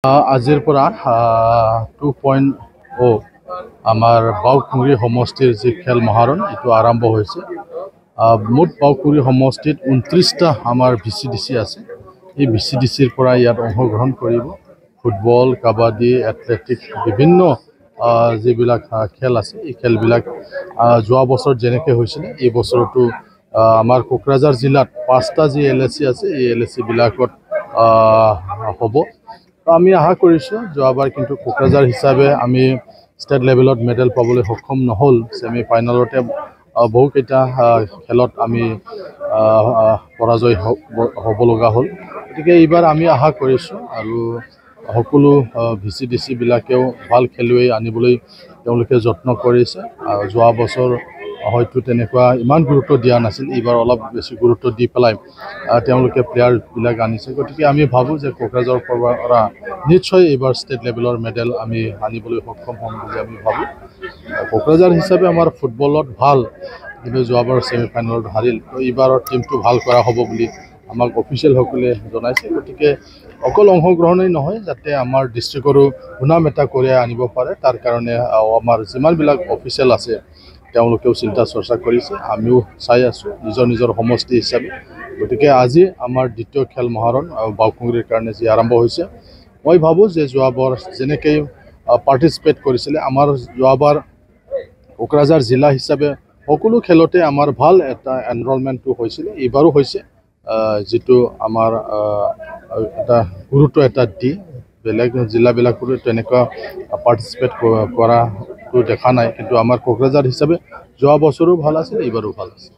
আজিৰ পৰা 2.0 আমাৰ বাওকুৰি সমষ্টিৰ যি খেল মহাৰণ এইটো আৰম্ভ হৈছে। মুঠ বাওকুৰি সমষ্টিত 29টা আমাৰ VCDC আছে। এই VCDCৰ পৰা ইয়াত অংশগ্ৰহণ কৰিব ফুটবল, কাবাডী, এথলেটিক্স বিভিন্ন যিবিলাক খেল আছে। এই খেলবিলাক যোৱা বছৰ যেনেকৈ হৈছিলে এই বছৰতো আমাৰ কোকৰাঝাৰ জিলাত 5টা যি LAC আছে এই LAC বিলাকত হ'ব। আমি আশা কৰিছোঁ যোৱাবাৰ কিন্তু কোকৰাঝাৰ হিচাপে আমি ষ্টেট লেভেলত মেডেল পাবলৈ সক্ষম নহ'ল। ছেমি ফাইনেলতে বহুকেইটা খেলত আমি পৰাজয় হ'ব লগা হ'ল। গতিকে এইবাৰ আমি আশা কৰিছোঁ আৰু সকলো VCDC বিলাকেও ভাল খেলুৱৈ আনিবলৈ তেওঁলোকে যত্ন কৰিছে। যোৱা বছৰ হয়তো তেনেকুৱা ইমান গুৰুত্ব দিয়া নাছিল, এইবাৰ অলপ বেছি গুৰুত্ব দি পেলাই তেওঁলোকে প্লেয়াৰবিলাক আনিছে। গতিকে আমি ভাবোঁ যে কোকৰাঝাৰৰ পৰা নিশ্চয় এইবাৰ ষ্টেট লেভেলৰ মেডেল আমি আনিবলৈ সক্ষম হ'ম বুলি আমি ভাবোঁ। কোকৰাঝাৰ হিচাপে আমাৰ ফুটবলত ভাল, কিন্তু যোৱাবাৰ ছেমি ফাইনেলত হাৰিল। তো এইবাৰৰ টিমটো ভাল কৰা হ'ব বুলি আমাক অফিচিয়েলসকলে জনাইছে। গতিকে অকল অংশগ্ৰহণেই নহয়, যাতে আমাৰ ডিষ্ট্ৰিক্টৰো সুনাম এটা কঢ়িয়াই আনিব পাৰে, তাৰ কাৰণে আমাৰ যিমানবিলাক অফিচিয়েল আছে তেওঁলোকেও চিন্তা চৰ্চা কৰিছে। আমিও চাই আছোঁ নিজৰ নিজৰ সমষ্টি হিচাপে। গতিকে আজি আমাৰ দ্বিতীয় খেল মহাৰণ বাওকুৰিৰ কাৰণে যি আৰম্ভ হৈছে, মই ভাবোঁ যে যোৱাবাৰ যেনেকৈ পাৰ্টিচিপেট কৰিছিলে, আমাৰ যোৱাবাৰ কোকৰাঝাৰ জিলা হিচাপে সকলো খেলতে আমাৰ ভাল এটা এনৰলমেণ্টটো হৈছিলে, এইবাৰো হৈছে। যিটো আমাৰ এটা গুৰুত্ব এটা দি বেলেগ জিলাবিলাকৰো তেনেকুৱা পাৰ্টিচিপেট কৰাটো দেখা নাই, কিন্তু আমাৰ কোকৰাঝাৰ হিচাপে যোৱা বছৰো ভাল আছিল, এইবাৰো ভাল আছিল।